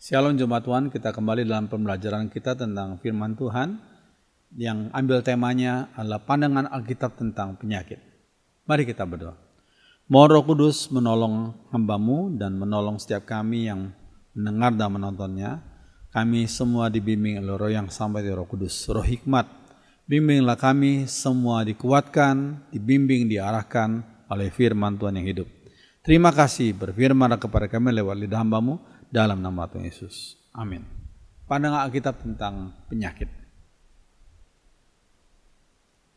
Shalom Jemaat Tuhan, kita kembali dalam pembelajaran kita tentang firman Tuhan yang ambil temanya adalah pandangan Alkitab tentang penyakit. Mari kita berdoa. Mohon Roh Kudus menolong hamba-Mu dan menolong setiap kami yang mendengar dan menontonnya. Kami semua dibimbing oleh Roh yang sampai di Roh Kudus, Roh hikmat. Bimbinglah kami semua dikuatkan, dibimbing, diarahkan oleh firman Tuhan yang hidup. Terima kasih berfirman kepada kami lewat lidah hamba-Mu dalam nama Tuhan Yesus. Amin. Pandangan Alkitab tentang penyakit.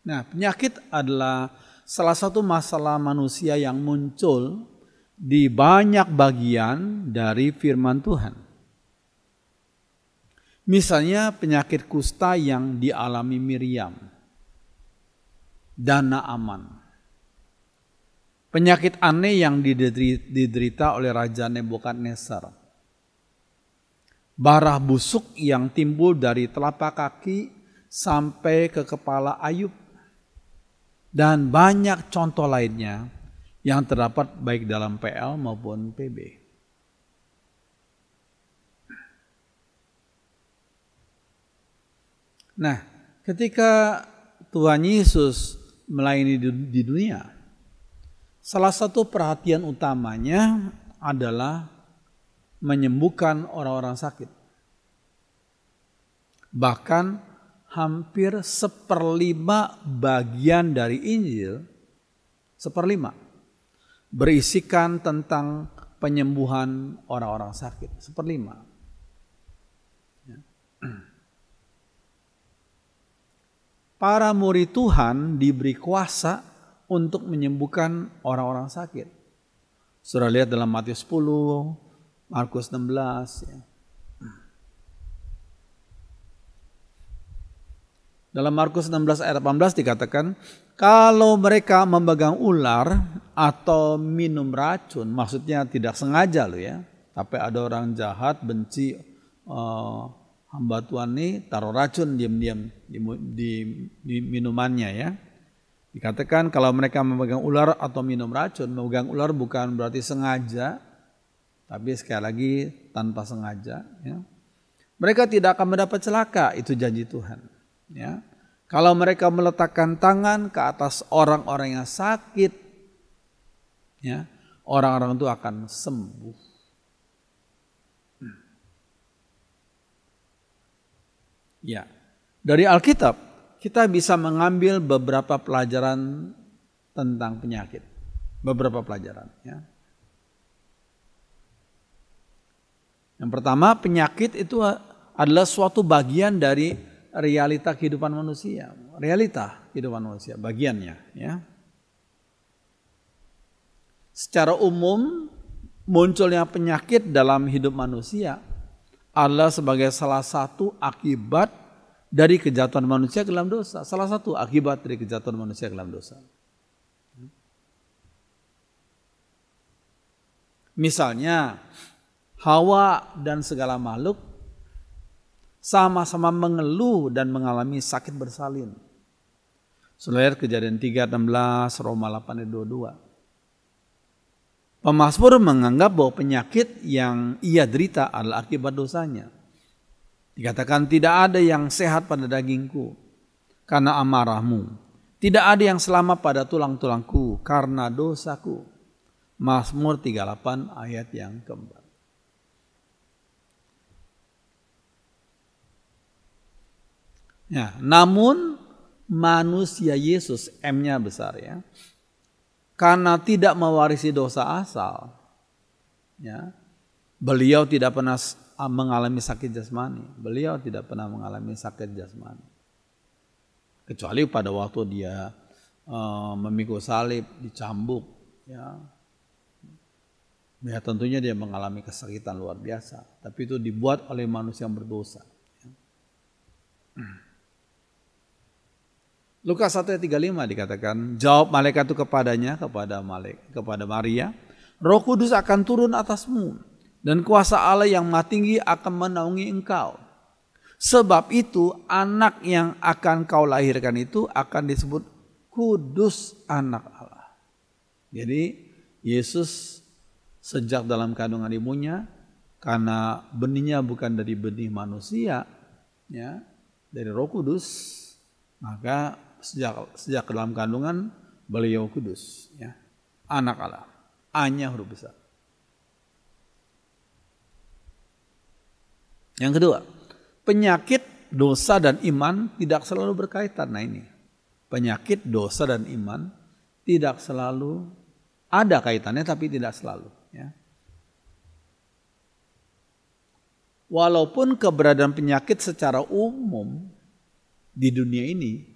Nah, penyakit adalah salah satu masalah manusia yang muncul di banyak bagian dari firman Tuhan. Misalnya penyakit kusta yang dialami Miriam dan Naaman. Penyakit aneh yang diderita oleh Raja Nebukadnezar. Barah busuk yang timbul dari telapak kaki sampai ke kepala Ayub. Dan banyak contoh lainnya yang terdapat baik dalam PL maupun PB. Nah, ketika Tuhan Yesus melayani di dunia, salah satu perhatian utamanya adalah menyembuhkan orang-orang sakit. Bahkan hampir 1/5 bagian dari Injil, 1/5, berisikan tentang penyembuhan orang-orang sakit. 1/5. Para murid Tuhan diberi kuasa untuk menyembuhkan orang-orang sakit. Saudara lihat dalam Matius 10, Markus 16. Ya. Dalam Markus 16 ayat 18 dikatakan, kalau mereka memegang ular atau minum racun, maksudnya tidak sengaja loh ya, tapi ada orang jahat benci hamba Tuhan ini taruh racun diam-diam di minumannya ya. Dikatakan kalau mereka memegang ular atau minum racun, memegang ular bukan berarti sengaja, tapi sekali lagi tanpa sengaja. Ya. Mereka tidak akan mendapat celaka, itu janji Tuhan. Ya. Kalau mereka meletakkan tangan ke atas orang-orang yang sakit, ya, orang-orang itu akan sembuh. Ya, dari Alkitab kita bisa mengambil beberapa pelajaran tentang penyakit. Beberapa pelajaran. Ya. Yang pertama, penyakit itu adalah suatu bagian dari realita kehidupan manusia. Realita kehidupan manusia, bagiannya. Ya. Secara umum, munculnya penyakit dalam hidup manusia adalah sebagai salah satu akibat dari kejatuhan manusia ke dalam dosa. Salah satu akibat dari kejatuhan manusia ke dalam dosa. Misalnya, Hawa dan segala makhluk sama-sama mengeluh dan mengalami sakit bersalin. Saudara lihat Kejadian 3:16, Roma 8:22. Pemazmur menganggap bahwa penyakit yang ia derita adalah akibat dosanya. Dikatakan tidak ada yang sehat pada dagingku karena amarahmu. Tidak ada yang selamat pada tulang-tulangku karena dosaku. Mazmur 38 ayat yang keempat. Ya, namun manusia Yesus, M-nya besar ya, karena tidak mewarisi dosa asal, ya, beliau tidak pernah mengalami sakit jasmani. Beliau tidak pernah mengalami sakit jasmani. Kecuali pada waktu dia memikul salib, dicambuk. Ya. Ya tentunya dia mengalami kesakitan luar biasa. Tapi itu dibuat oleh manusia yang berdosa. Ya. Lukas 1:35 dikatakan, jawab malaikat itu kepadanya, kepada Maria, Roh Kudus akan turun atasmu. Dan kuasa Allah yang Maha Tinggi akan menaungi engkau. Sebab itu anak yang akan kau lahirkan itu akan disebut Kudus anak Allah. Jadi Yesus sejak dalam kandungan ibunya karena benihnya bukan dari benih manusia, ya, dari Roh Kudus, maka sejak dalam kandungan beliau kudus, ya, anak Allah, A-nya huruf besar. Yang kedua, penyakit dosa dan iman tidak selalu berkaitan. Nah ini, penyakit dosa dan iman tidak selalu ada kaitannya, tapi tidak selalu, ya. Walaupun keberadaan penyakit secara umum di dunia ini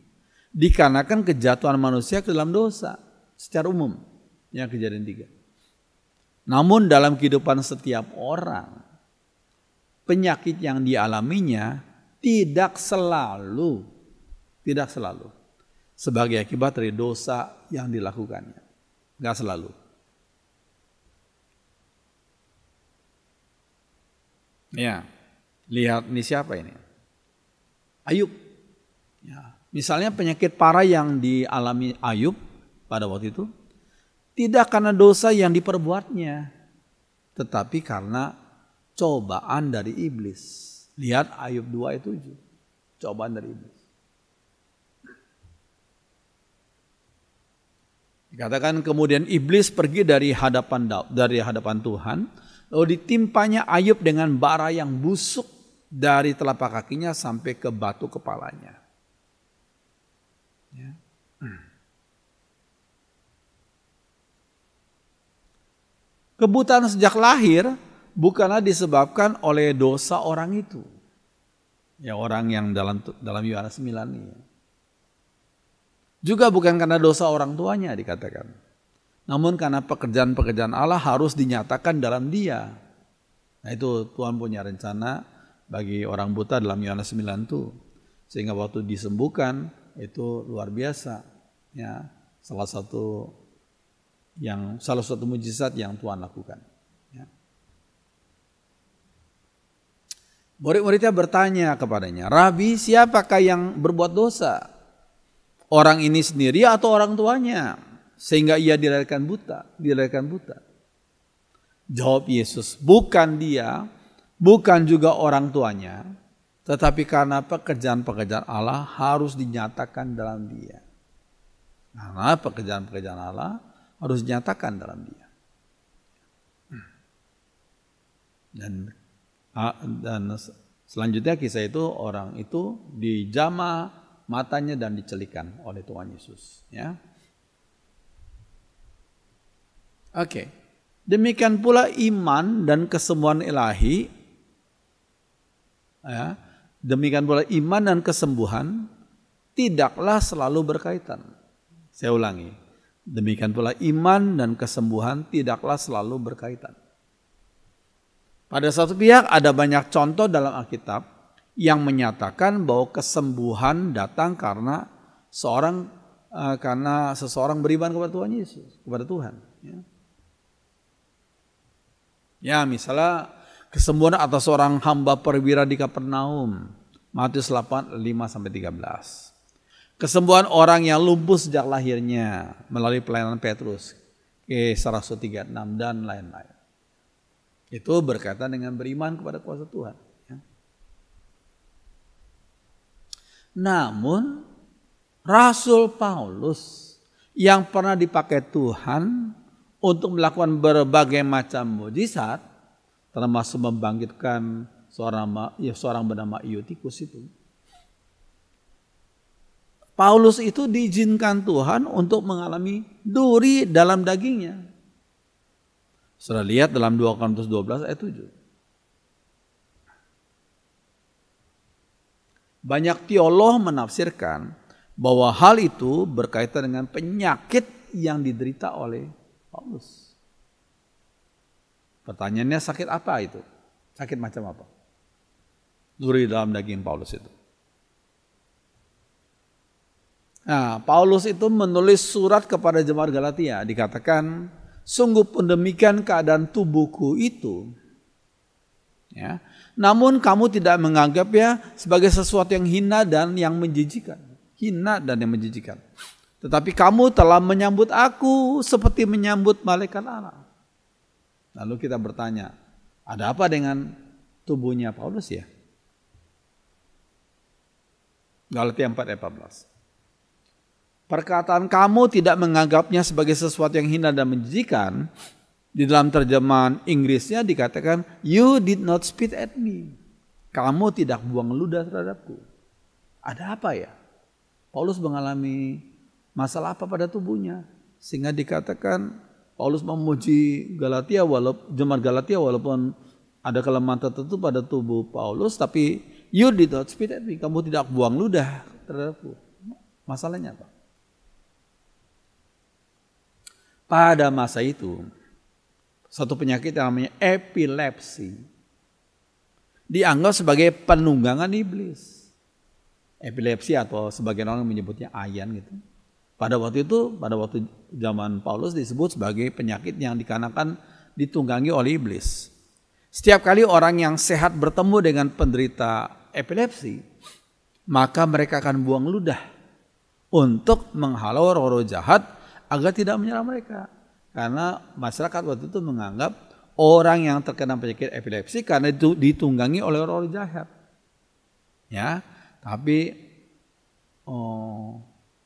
dikarenakan kejatuhan manusia ke dalam dosa secara umum, yang Kejadian 3. Namun dalam kehidupan setiap orang, penyakit yang dialaminya tidak selalu sebagai akibat dari dosa yang dilakukannya. Enggak selalu. Ya, lihat ini siapa ini? Ayub. Ya, misalnya penyakit parah yang dialami Ayub pada waktu itu tidak karena dosa yang diperbuatnya, tetapi karena cobaan dari iblis. Lihat Ayub 2 ayat 7. Cobaan dari iblis. Dikatakan kemudian iblis pergi dari hadapan Tuhan, lalu ditimpanya Ayub dengan bara yang busuk dari telapak kakinya sampai ke batu kepalanya. Ya. Kebutaan sejak lahir bukanlah disebabkan oleh dosa orang itu. Ya, orang yang dalam Yohanes 9 ini. Juga bukan karena dosa orang tuanya dikatakan. Namun karena pekerjaan-pekerjaan Allah harus dinyatakan dalam dia. Nah itu Tuhan punya rencana bagi orang buta dalam Yohanes 9 itu. Sehingga waktu disembuhkan itu luar biasa. Ya, salah satu mujizat yang Tuhan lakukan. Ya. Murid-muridnya bertanya kepadanya, Rabi, siapakah yang berbuat dosa? Orang ini sendiri atau orang tuanya? Sehingga ia dilahirkan buta. Jawab Yesus, bukan dia, bukan juga orang tuanya, tetapi karena pekerjaan-pekerjaan Allah harus dinyatakan dalam dia. Karena pekerjaan-pekerjaan Allah harus dinyatakan dalam dia. Dan selanjutnya kisah itu, orang itu dijamah matanya dan dicelikan oleh Tuhan Yesus. Ya. Oke. Demikian pula iman dan kesembuhan ilahi. Ya. Demikian pula iman dan kesembuhan tidaklah selalu berkaitan. Saya ulangi. Demikian pula iman dan kesembuhan tidaklah selalu berkaitan. Pada satu pihak ada banyak contoh dalam Alkitab yang menyatakan bahwa kesembuhan datang karena seseorang beriman kepada Tuhan Yesus, kepada Tuhan. Ya, misalnya kesembuhan atas seorang hamba perwira di Kapernaum, Matius 8:5-13. Kesembuhan orang yang lumpuh sejak lahirnya melalui pelayanan Petrus, Kisah Rasul 3:6 dan lain-lain. Itu berkaitan dengan beriman kepada kuasa Tuhan. Namun Rasul Paulus yang pernah dipakai Tuhan untuk melakukan berbagai macam mujizat, termasuk membangkitkan seorang bernama Eutikus itu. Paulus itu diizinkan Tuhan untuk mengalami duri dalam dagingnya. Sudah lihat dalam 2 Korintus 12 ayat 7. Banyak teolog menafsirkan bahwa hal itu berkaitan dengan penyakit yang diderita oleh Paulus. Pertanyaannya, sakit apa itu? Sakit macam apa? Duri dalam daging Paulus itu. Nah, Paulus itu menulis surat kepada jemaat Galatia, dikatakan, sungguh pun demikian keadaan tubuhku itu. Ya. Namun kamu tidak menganggapnya sebagai sesuatu yang hina dan yang menjijikan. Tetapi kamu telah menyambut aku seperti menyambut malaikat Allah. Lalu kita bertanya, Ada apa dengan tubuhnya Paulus ya? Galatia 4 ayat 14. Perkataan kamu tidak menganggapnya sebagai sesuatu yang hina dan menjijikan. Di dalam terjemahan Inggrisnya dikatakan, you did not spit at me. Kamu tidak buang ludah terhadapku. Ada apa ya? Paulus mengalami masalah apa pada tubuhnya? Sehingga dikatakan Paulus memuji jemaat Galatia walaupun ada kelemahan tertentu pada tubuh Paulus, tapi you did not spit at me. Kamu tidak buang ludah terhadapku. Masalahnya apa? Pada masa itu, satu penyakit yang namanya epilepsi dianggap sebagai penunggangan iblis. Epilepsi atau sebagian orang menyebutnya ayan gitu. Pada waktu zaman Paulus disebut sebagai penyakit yang dikarenakan ditunggangi oleh iblis. Setiap kali orang yang sehat bertemu dengan penderita epilepsi, maka mereka akan buang ludah untuk menghalau roh-roh jahat agar tidak menyerang mereka. Karena masyarakat waktu itu menganggap orang yang terkena penyakit epilepsi karena itu ditunggangi oleh roh-roh jahat. Ya, tapi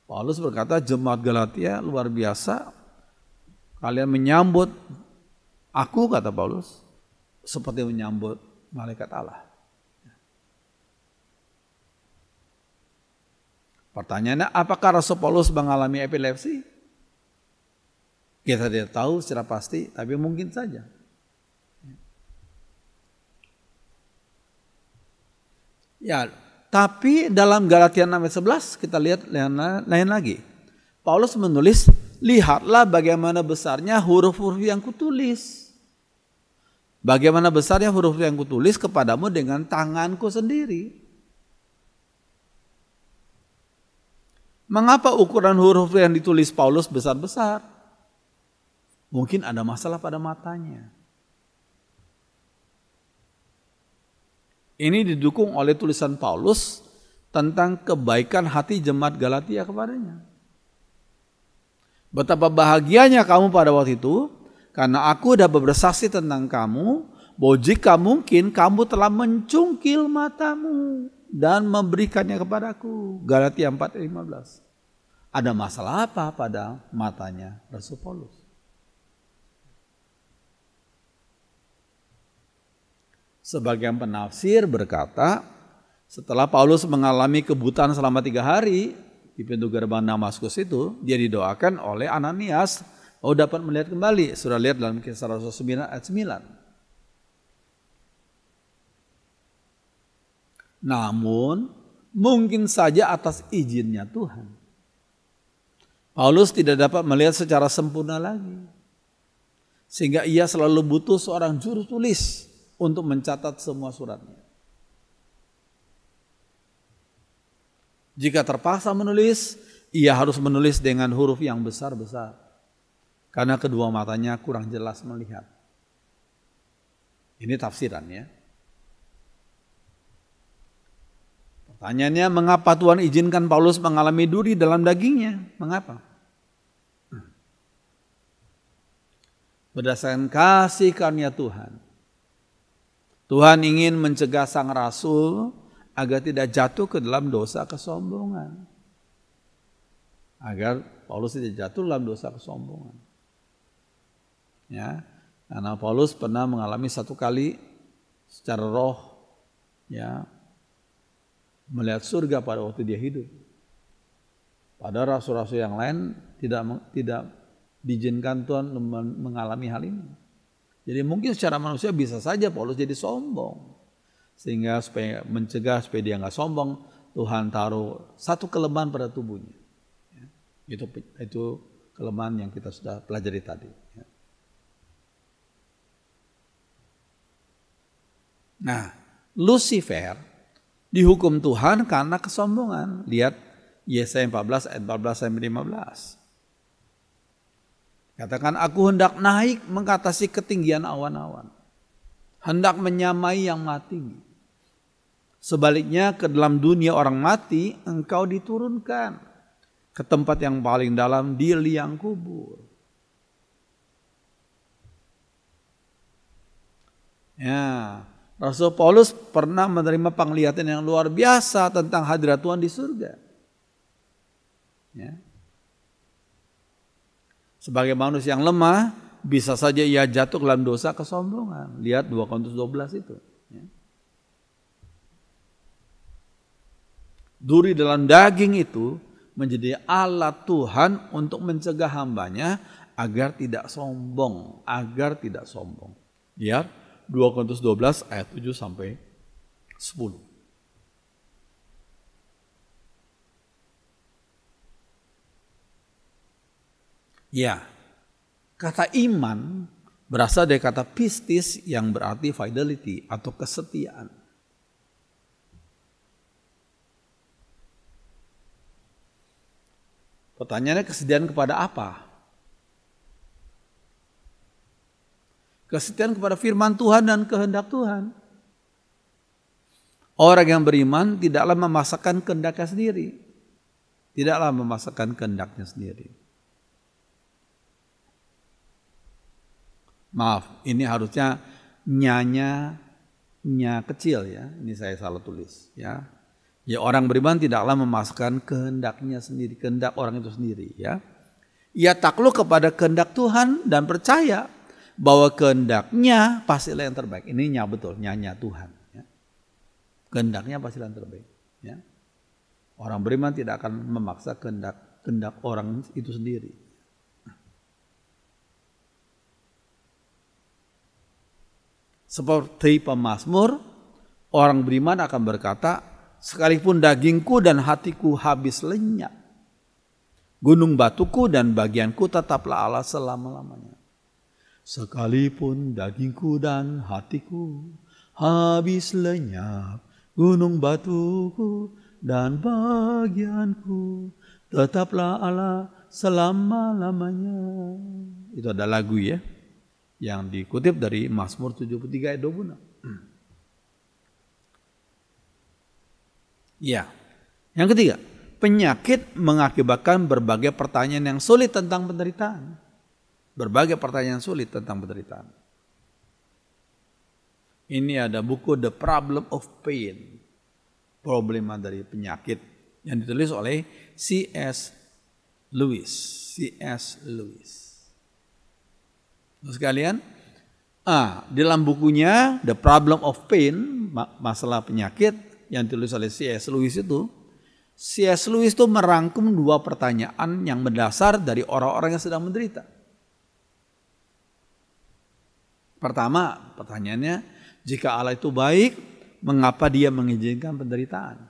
Paulus berkata, jemaat Galatia luar biasa. Kalian menyambut aku, kata Paulus, seperti menyambut malaikat Allah. Pertanyaannya, apakah Rasul Paulus mengalami epilepsi? Kita tidak tahu secara pasti, tapi mungkin saja. Ya, tapi dalam Galatia 6 ayat 11 kita lihat lain lagi. Paulus menulis, lihatlah bagaimana besarnya huruf-huruf yang kutulis. Bagaimana besarnya huruf yang kutulis kepadamu dengan tanganku sendiri. Mengapa ukuran huruf yang ditulis Paulus besar-besar? Mungkin ada masalah pada matanya. Ini didukung oleh tulisan Paulus tentang kebaikan hati jemaat Galatia kepadanya. Betapa bahagianya kamu pada waktu itu, karena aku dapat bersaksi tentang kamu, bahwa jika mungkin kamu telah mencungkil matamu dan memberikannya kepadaku. Galatia 4:15. Ada masalah apa pada matanya Rasul Paulus? Sebagian penafsir berkata, setelah Paulus mengalami kebutaan selama 3 hari di pintu gerbang Damaskus itu, dia didoakan oleh Ananias, dapat melihat kembali. Sudah lihat dalam Kisah Rasul 9 ayat 9. Namun, mungkin saja atas izinnya Tuhan, Paulus tidak dapat melihat secara sempurna lagi. Sehingga ia selalu butuh seorang juru tulis untuk mencatat semua suratnya. Jika terpaksa menulis, ia harus menulis dengan huruf yang besar-besar. Karena kedua matanya kurang jelas melihat. Ini tafsirannya. Pertanyaannya, mengapa Tuhan izinkan Paulus mengalami duri dalam dagingnya? Mengapa? Berdasarkan kasih karunia Tuhan, Tuhan ingin mencegah sang rasul agar tidak jatuh ke dalam dosa kesombongan. Agar Paulus tidak jatuh dalam dosa kesombongan. Ya, karena Paulus pernah mengalami 1 kali secara roh, ya, melihat surga pada waktu dia hidup. Pada rasul-rasul yang lain tidak diizinkan Tuhan mengalami hal ini. Jadi mungkin secara manusia bisa saja Paulus jadi sombong. Sehingga supaya mencegah supaya dia nggak sombong, Tuhan taruh 1 kelemahan pada tubuhnya. Itu kelemahan yang kita sudah pelajari tadi. Nah, Lucifer dihukum Tuhan karena kesombongan. Lihat Yesaya 14 ayat 14-15. Katakan, aku hendak naik mengatasi ketinggian awan-awan, hendak menyamai yang mati. Sebaliknya ke dalam dunia orang mati engkau diturunkan, ke tempat yang paling dalam di liang kubur. Ya, Rasul Paulus pernah menerima penglihatan yang luar biasa tentang hadirat Tuhan di surga. Ya. Sebagai manusia yang lemah, bisa saja ia jatuh ke dalam dosa kesombongan. Lihat 2 Korintus 12 itu. Ya. Duri dalam daging itu menjadi alat Tuhan untuk mencegah hambanya agar tidak sombong. Lihat 2 Korintus 12 ayat 7 sampai 10. Ya, kata iman berasal dari kata pistis yang berarti fidelity atau kesetiaan. Pertanyaannya, kesetiaan kepada apa? Kesetiaan kepada firman Tuhan dan kehendak Tuhan. Orang yang beriman tidaklah memaksakan kehendaknya sendiri. Tidaklah memaksakan kehendaknya sendiri. Maaf, ini harusnya nya kecil ya. Ini saya salah tulis ya. Ya, orang beriman tidaklah memaksakan kehendaknya sendiri, kehendak orang itu sendiri ya. Ia takluk kepada kehendak Tuhan dan percaya bahwa kehendaknya pastilah yang terbaik. Ini betul, nya Tuhan ya. Kehendaknya pastilah yang terbaik ya. Orang beriman tidak akan memaksa kehendak orang itu sendiri. Seperti pemazmur, orang beriman akan berkata, sekalipun dagingku dan hatiku habis lenyap, gunung batuku dan bagianku tetaplah Allah selama-lamanya. Sekalipun dagingku dan hatiku habis lenyap, gunung batuku dan bagianku tetaplah Allah selama-lamanya. Itu ada lagu ya, yang dikutip dari Mazmur 73 ayat 26. Ya, yang ketiga, penyakit mengakibatkan berbagai pertanyaan yang sulit tentang penderitaan. Berbagai pertanyaan sulit tentang penderitaan. Ini ada buku The Problem of Pain, problema dari penyakit, yang ditulis oleh C.S. Lewis. Terus sekalian, dalam bukunya The Problem of Pain, masalah penyakit, yang ditulis oleh C.S. Lewis itu, C.S. Lewis itu merangkum 2 pertanyaan yang mendasar dari orang-orang yang sedang menderita. Pertama, pertanyaannya, jika Allah itu baik, mengapa dia mengizinkan penderitaan?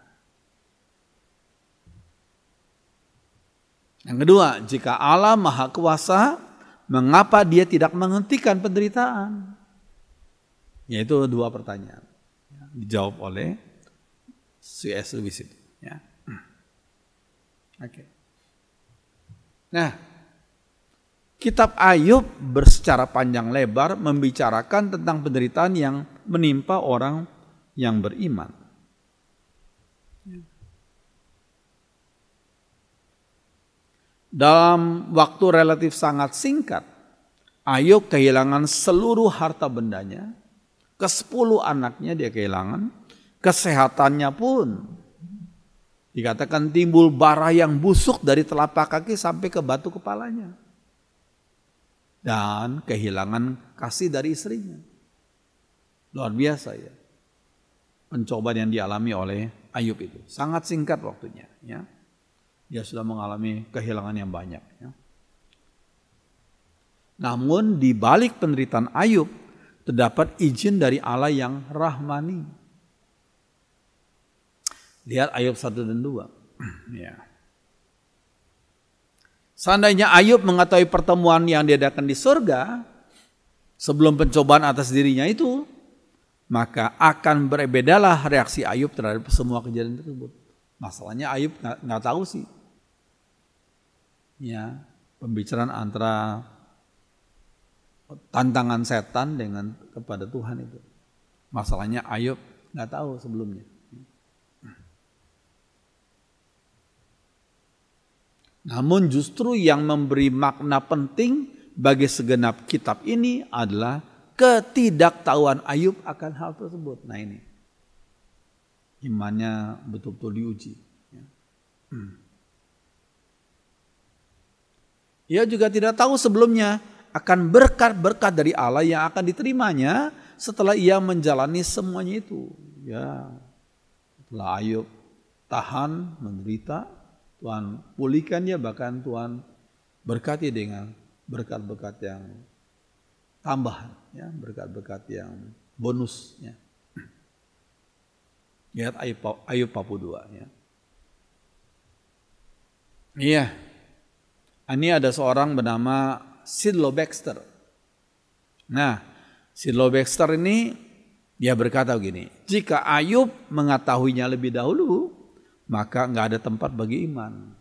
Yang kedua, jika Allah Maha Kuasa, mengapa dia tidak menghentikan penderitaan? Yaitu 2 pertanyaan. Dijawab oleh C.S. Lewis itu. Ya. Oke. Nah, Kitab Ayub secara panjang lebar membicarakan tentang penderitaan yang menimpa orang yang beriman. Dalam waktu relatif sangat singkat, Ayub kehilangan seluruh harta bendanya, ke-10 anaknya dia kehilangan, kesehatannya pun dikatakan timbul bara yang busuk dari telapak kaki sampai ke batu kepalanya. Dan kehilangan kasih dari istrinya. Luar biasa ya. Pencobaan yang dialami oleh Ayub itu. Sangat singkat waktunya. Ya. Dia sudah mengalami kehilangan yang banyak. Ya. Namun di balik penderitaan Ayub, terdapat izin dari Allah yang rahmani. Lihat Ayub 1 dan 2. Ya. Seandainya Ayub mengetahui pertemuan yang diadakan di surga sebelum pencobaan atas dirinya itu, maka akan berbedalah reaksi Ayub terhadap semua kejadian tersebut. Masalahnya Ayub nggak tahu sih. Ya, pembicaraan antara tantangan setan dengan kepada Tuhan itu. Masalahnya Ayub nggak tahu sebelumnya. Namun justru yang memberi makna penting bagi segenap kitab ini adalah ketidaktahuan Ayub akan hal tersebut. Nah ini, imannya betul-betul diuji. Ia juga tidak tahu sebelumnya akan berkat-berkat dari Allah yang akan diterimanya setelah ia menjalani semuanya itu. Ya, setelah Ayub tahan, menderita, Tuhan pulihkan dia, bahkan Tuhan berkati dengan berkat-berkat yang tambahan, ya, berkat-berkat yang bonus. Ya. Lihat Ayub 42. Ya. Iya. Ini ada seorang bernama Sidlow Baxter. Nah, Sidlow Baxter ini dia berkata begini, jika Ayub mengetahuinya lebih dahulu, maka nggak ada tempat bagi iman.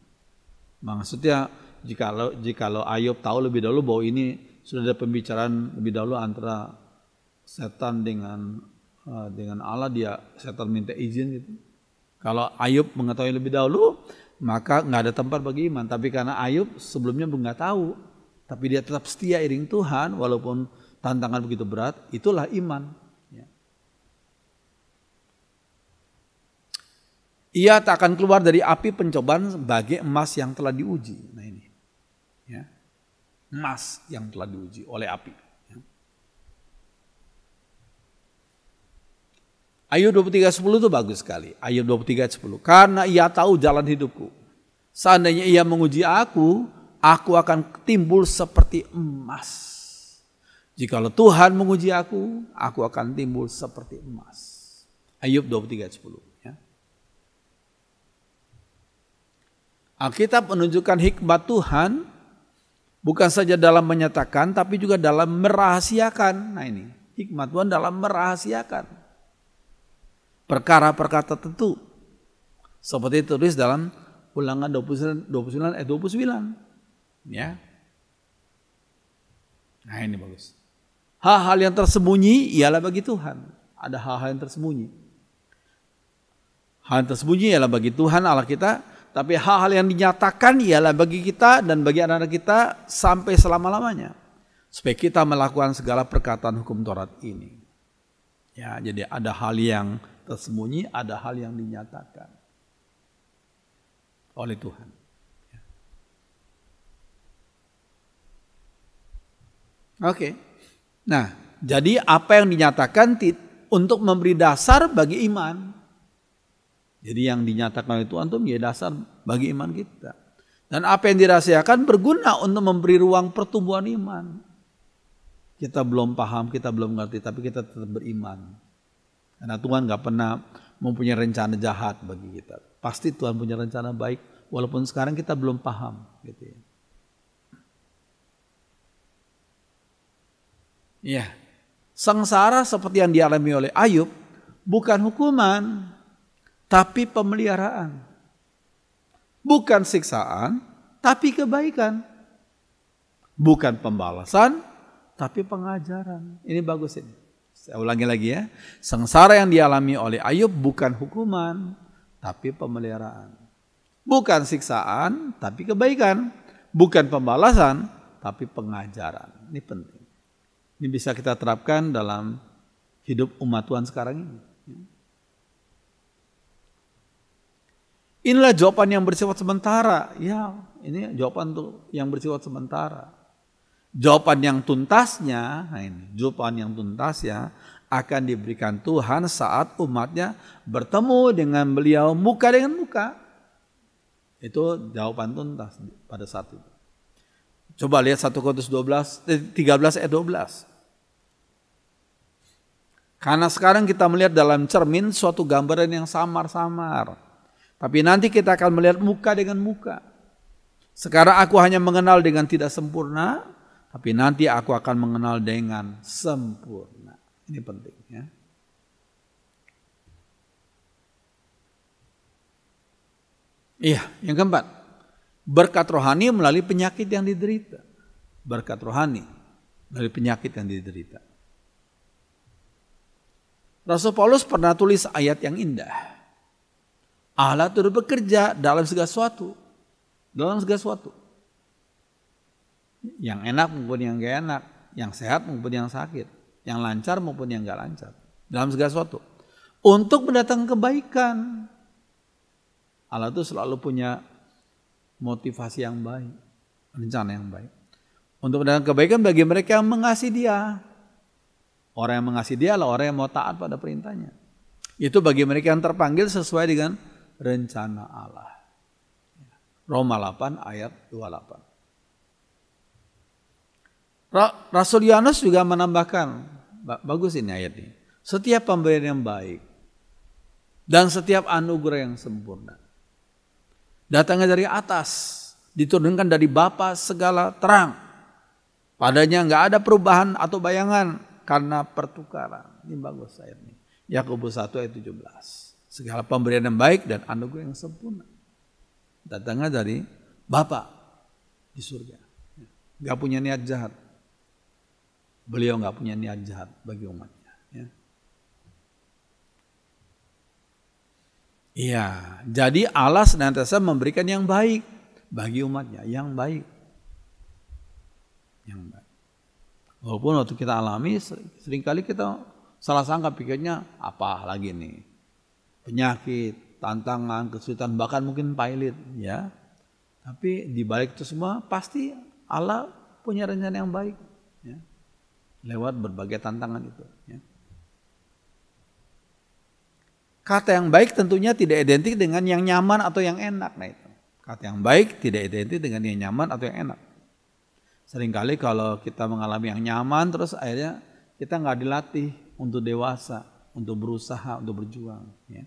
Maksudnya jikalau Ayub tahu lebih dahulu bahwa ini sudah ada pembicaraan lebih dahulu antara setan dengan Allah, setan minta izin gitu. Kalau Ayub mengetahui lebih dahulu, maka nggak ada tempat bagi iman. Tapi karena Ayub sebelumnya nggak tahu, tapi dia tetap setia iring Tuhan walaupun tantangan begitu berat, itulah iman. Ya. Ia tak akan keluar dari api pencobaan sebagai emas yang telah diuji. Nah ini, ya, emas yang telah diuji oleh api. Ya. Ayub 23:10 itu bagus sekali. Ayub 23:10. Karena ia tahu jalan hidupku. Seandainya ia menguji aku akan timbul seperti emas. Jikalau Tuhan menguji aku akan timbul seperti emas. Ayub 23:10. Ya. Alkitab menunjukkan hikmat Tuhan bukan saja dalam menyatakan, tapi juga dalam merahasiakan. Nah ini, hikmat Tuhan dalam merahasiakan perkara-perkara tertentu. Seperti tulis dalam Ulangan 29 ayat 29. Ya. Nah ini bagus. Hal-hal yang tersembunyi ialah bagi Tuhan. Ada hal-hal yang tersembunyi. Hal yang tersembunyi ialah bagi Tuhan Allah kita. Tapi hal-hal yang dinyatakan ialah bagi kita dan bagi anak-anak kita sampai selama-lamanya. Supaya kita melakukan segala perkataan hukum Taurat ini. Ya, jadi ada hal yang tersembunyi, ada hal yang dinyatakan oleh Tuhan. Oke. Nah, jadi apa yang dinyatakan untuk memberi dasar bagi iman. Jadi yang dinyatakan oleh Tuhan itu menjadi dasar bagi iman kita. Dan apa yang dirahasiakan berguna untuk memberi ruang pertumbuhan iman. Kita belum paham, kita belum ngerti, tapi kita tetap beriman. Karena Tuhan gak pernah mempunyai rencana jahat bagi kita. Pasti Tuhan punya rencana baik, walaupun sekarang kita belum paham. Gitu ya. Ya, sengsara seperti yang dialami oleh Ayub bukan hukuman, tapi pemeliharaan. Bukan siksaan, tapi kebaikan. Bukan pembalasan, tapi pengajaran. Ini bagus ini. Saya ulangi lagi ya. Sengsara yang dialami oleh Ayub bukan hukuman, tapi pemeliharaan. Bukan siksaan, tapi kebaikan. Bukan pembalasan, tapi pengajaran. Ini penting. Ini bisa kita terapkan dalam hidup umat Tuhan sekarang ini. Inilah jawaban yang bersifat sementara. Ya, ini jawaban yang bersifat sementara. Jawaban yang tuntasnya, nah ini, jawaban yang tuntas ya akan diberikan Tuhan saat umatnya bertemu dengan beliau muka dengan muka. Itu jawaban tuntas pada saat itu. Coba lihat 1 Korintus 13 ayat 12. Karena sekarang kita melihat dalam cermin suatu gambaran yang samar-samar. Tapi nanti kita akan melihat muka dengan muka. Sekarang aku hanya mengenal dengan tidak sempurna, tapi nanti aku akan mengenal dengan sempurna. Ini penting ya. Iya, yang keempat. Berkat rohani melalui penyakit yang diderita. Berkat rohani melalui penyakit yang diderita. Rasul Paulus pernah tulis ayat yang indah. Allah turut bekerja dalam segala sesuatu. Dalam segala sesuatu. Yang enak maupun yang gak enak. Yang sehat maupun yang sakit. Yang lancar maupun yang gak lancar. Dalam segala sesuatu. Untuk mendatangkan kebaikan. Allah itu selalu punya motivasi yang baik. Rencana yang baik. Untuk mendatangkan kebaikan bagi mereka yang mengasihi Dia. Orang yang mengasihi Dia adalah orang yang mau taat pada perintahnya. Itu bagi mereka yang terpanggil sesuai dengan rencana Allah. Roma 8 ayat 28. Rasul Yohanes juga menambahkan, bagus ini ayat ini. Setiap pemberian yang baik dan setiap anugerah yang sempurna datangnya dari atas, diturunkan dari Bapa segala terang. Padanya nggak ada perubahan atau bayangan karena pertukaran. Ini bagus ayat ini. Yakobus 1 ayat 17. Segala pemberian yang baik dan anugerah yang sempurna datangnya dari Bapa di surga. Gak punya niat jahat. Beliau gak punya niat jahat bagi umatnya. Iya, jadi Allah senantiasa memberikan yang baik bagi umatnya, yang baik. Yang baik. Walaupun waktu kita alami seringkali kita salah sangka pikirnya apa lagi nih? Penyakit, tantangan, kesulitan, bahkan mungkin pailit, ya. Tapi di balik itu semua pasti Allah punya rencana yang baik, ya. Lewat berbagai tantangan itu, ya. Kata yang baik tentunya tidak identik dengan yang nyaman atau yang enak. Nah itu. Kata yang baik tidak identik dengan yang nyaman atau yang enak. Seringkali kalau kita mengalami yang nyaman terus akhirnya kita nggak dilatih untuk dewasa, untuk berusaha, untuk berjuang. Ya.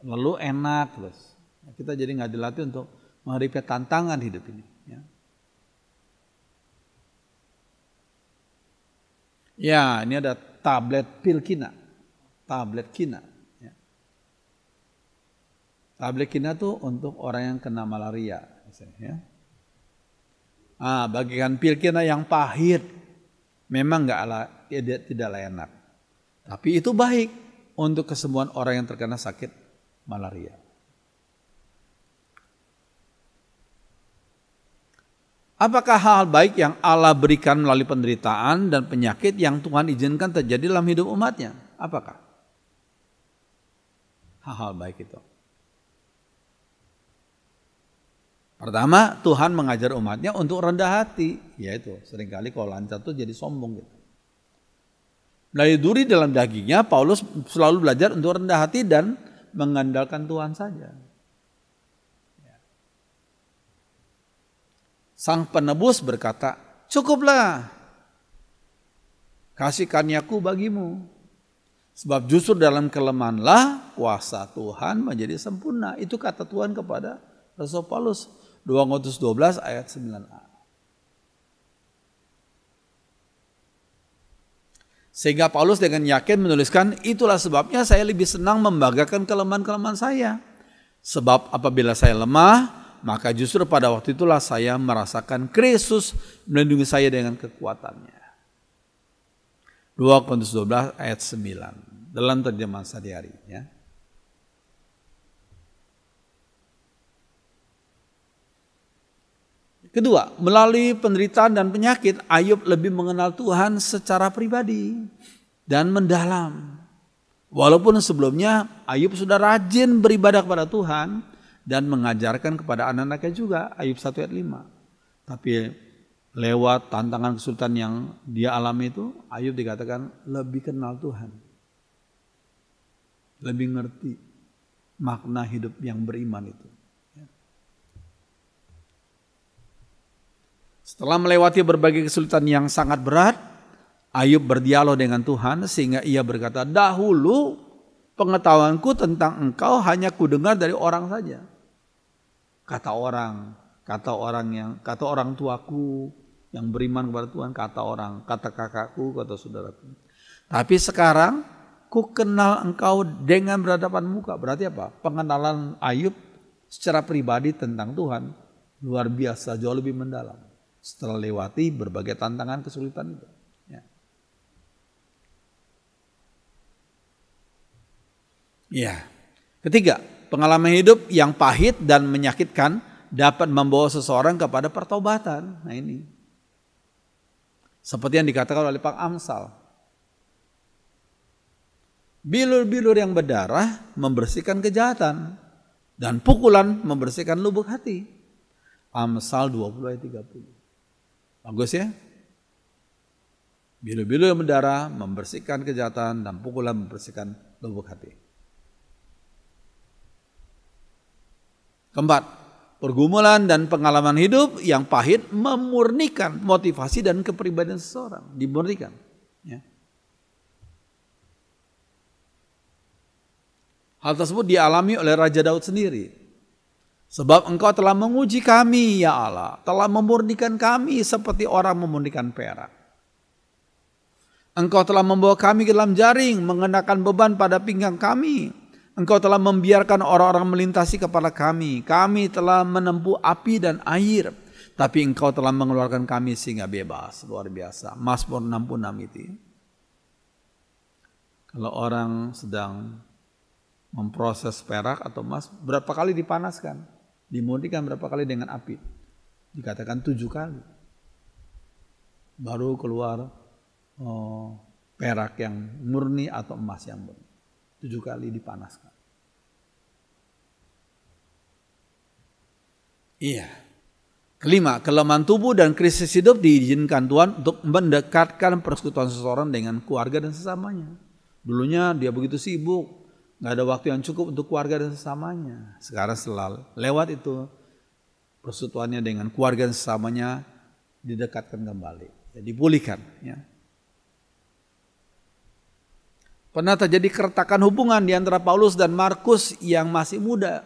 Lalu enak terus. Kita jadi nggak dilatih untuk menghadapi tantangan hidup ini. Ya, ini ada tablet pil kina. Tablet kina. Ya. Tablet kina tuh untuk orang yang kena malaria. Ya. Bagikan pil kina yang pahit. Memang tidaklah enak. Tapi itu baik untuk kesembuhan orang yang terkena sakit malaria. Apakah hal baik yang Allah berikan melalui penderitaan dan penyakit yang Tuhan izinkan terjadi dalam hidup umatnya? Apakah hal-hal baik itu? Pertama, Tuhan mengajar umatnya untuk rendah hati. Yaitu seringkali kalau lancar itu jadi sombong gitu. Dari duri dalam dagingnya, Paulus selalu belajar untuk rendah hati dan mengandalkan Tuhan saja. Sang penebus berkata, cukuplah, kasih karuniaku bagimu. Sebab justru dalam kelemahanlah kuasa Tuhan menjadi sempurna. Itu kata Tuhan kepada Rasul Paulus. 2 Korintus 12 ayat 9a. Sehingga Paulus dengan yakin menuliskan, itulah sebabnya saya lebih senang membanggakan kelemahan-kelemahan saya. Sebab apabila saya lemah, maka justru pada waktu itulah saya merasakan Kristus melindungi saya dengan kekuatannya. 2 Korintus 12 ayat 9 dalam terjemahan sehari-hari. Ya. Kedua, melalui penderitaan dan penyakit, Ayub lebih mengenal Tuhan secara pribadi dan mendalam. Walaupun sebelumnya Ayub sudah rajin beribadah kepada Tuhan dan mengajarkan kepada anak-anaknya juga, Ayub 1 ayat 5. Tapi lewat tantangan kesulitan yang dia alami itu, Ayub dikatakan lebih kenal Tuhan. Lebih ngerti makna hidup yang beriman itu. Setelah melewati berbagai kesulitan yang sangat berat, Ayub berdialog dengan Tuhan sehingga ia berkata, dahulu pengetahuanku tentang engkau hanya kudengar dari orang saja. Kata orang tuaku yang beriman kepada Tuhan, kata kakakku, kata saudaraku. Tapi sekarang ku kenal engkau dengan berhadapan muka. Berarti apa? Pengenalan Ayub secara pribadi tentang Tuhan luar biasa, jauh lebih mendalam. Setelah lewati berbagai tantangan kesulitan itu. Ya. Ketiga, pengalaman hidup yang pahit dan menyakitkan dapat membawa seseorang kepada pertobatan. Nah ini. Seperti yang dikatakan oleh Pak Amsal. Bilur-bilur yang berdarah membersihkan kejahatan, dan pukulan membersihkan lubuk hati. Amsal 20 ayat 30. Bagus ya? Bilur-bilur yang berdarah membersihkan kejahatan, dan pukulan membersihkan lubuk hati. Keempat, pergumulan dan pengalaman hidup yang pahit memurnikan motivasi dan kepribadian seseorang. Dimurnikan. Ya. Hal tersebut dialami oleh Raja Daud sendiri. Sebab engkau telah menguji kami ya Allah. Telah memurnikan kami seperti orang memurnikan perak. Engkau telah membawa kami ke dalam jaring. Mengenakan beban pada pinggang kami. Engkau telah membiarkan orang-orang melintasi kepala kami. Kami telah menempuh api dan air. Tapi engkau telah mengeluarkan kami sehingga bebas. Luar biasa. Mazmur 66 itu. Kalau orang sedang memproses perak atau emas, berapa kali dipanaskan, dimurnikan berapa kali dengan api, dikatakan 7 kali, baru keluar perak yang murni atau emas yang murni. 7 kali dipanaskan. Iya. Kelima, kelemahan tubuh dan krisis hidup diizinkan Tuhan untuk mendekatkan persekutuan seseorang dengan keluarga dan sesamanya. Dulunya dia begitu sibuk, nggak ada waktu yang cukup untuk keluarga dan sesamanya. Sekarang setelah lewat itu, persekutuannya dengan keluarga dan sesamanya didekatkan kembali, ya, dipulihkan. Ya. Pernah terjadi keretakan hubungan di antara Paulus dan Markus yang masih muda.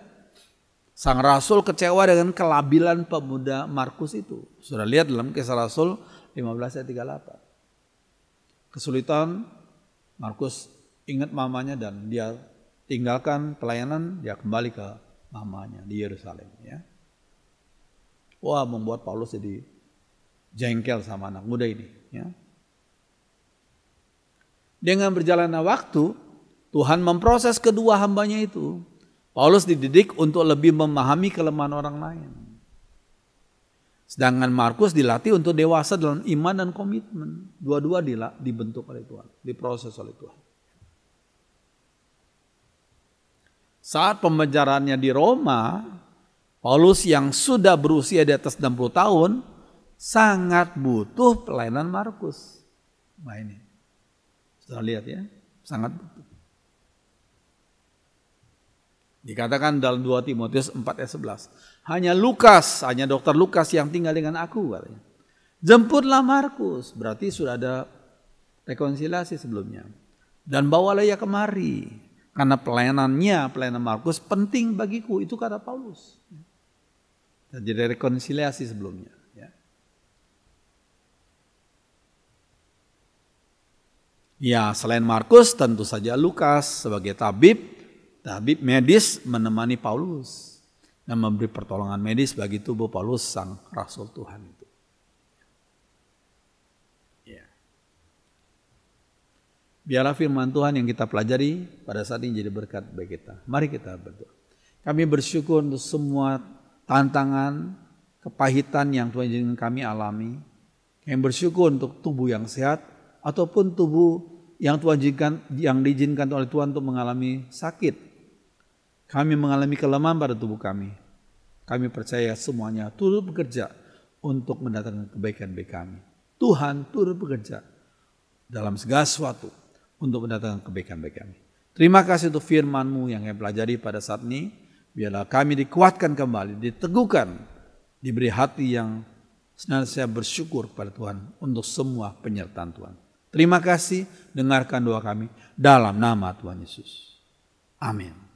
Sang Rasul kecewa dengan kelabilan pemuda Markus itu. Sudah lihat dalam Kisah Rasul 15 ayat 38. Kesulitan, Markus ingat mamanya dan dia tinggalkan pelayanan, dia kembali ke mamanya di Yerusalem. Ya. Wah, membuat Paulus jadi jengkel sama anak muda ini. Ya. Dengan berjalannya waktu, Tuhan memproses kedua hambanya itu. Paulus dididik untuk lebih memahami kelemahan orang lain. Sedangkan Markus dilatih untuk dewasa dalam iman dan komitmen. Dua-dua dibentuk oleh Tuhan, diproses oleh Tuhan. Saat pempenjaraannya di Roma, Paulus yang sudah berusia di atas 60 tahun sangat butuh pelayanan Markus. Nah ini, sudah lihat ya, sangat butuh. Dikatakan dalam 2 Timotius 4 ayat 11, hanya dokter Lukas yang tinggal dengan aku, katanya. Jemputlah Markus, berarti sudah ada rekonsiliasi sebelumnya. Dan bawalah ia kemari. Karena pelayanan Markus penting bagiku, itu kata Paulus. Jadi rekonsiliasi sebelumnya. Ya, selain Markus tentu saja Lukas sebagai tabib medis menemani Paulus dan memberi pertolongan medis bagi tubuh Paulus sang Rasul Tuhan itu. Biarlah firman Tuhan yang kita pelajari pada saat ini jadi berkat bagi kita. Mari kita berdoa. Kami bersyukur untuk semua tantangan, kepahitan yang Tuhan izinkan kami alami. Kami bersyukur untuk tubuh yang sehat ataupun tubuh yang diizinkan oleh Tuhan untuk mengalami sakit. Kami mengalami kelemahan pada tubuh kami. Kami percaya semuanya turut bekerja untuk mendatangkan kebaikan bagi kami. Tuhan turut bekerja dalam segala sesuatu untuk mendatangkan kebaikan bagi kami. Terima kasih untuk firman-Mu yang kami pelajari pada saat ini. Biarlah kami dikuatkan kembali, diteguhkan, diberi hati yang senantiasa bersyukur kepada Tuhan untuk semua penyertaan Tuhan. Terima kasih, dengarkan doa kami dalam nama Tuhan Yesus. Amin.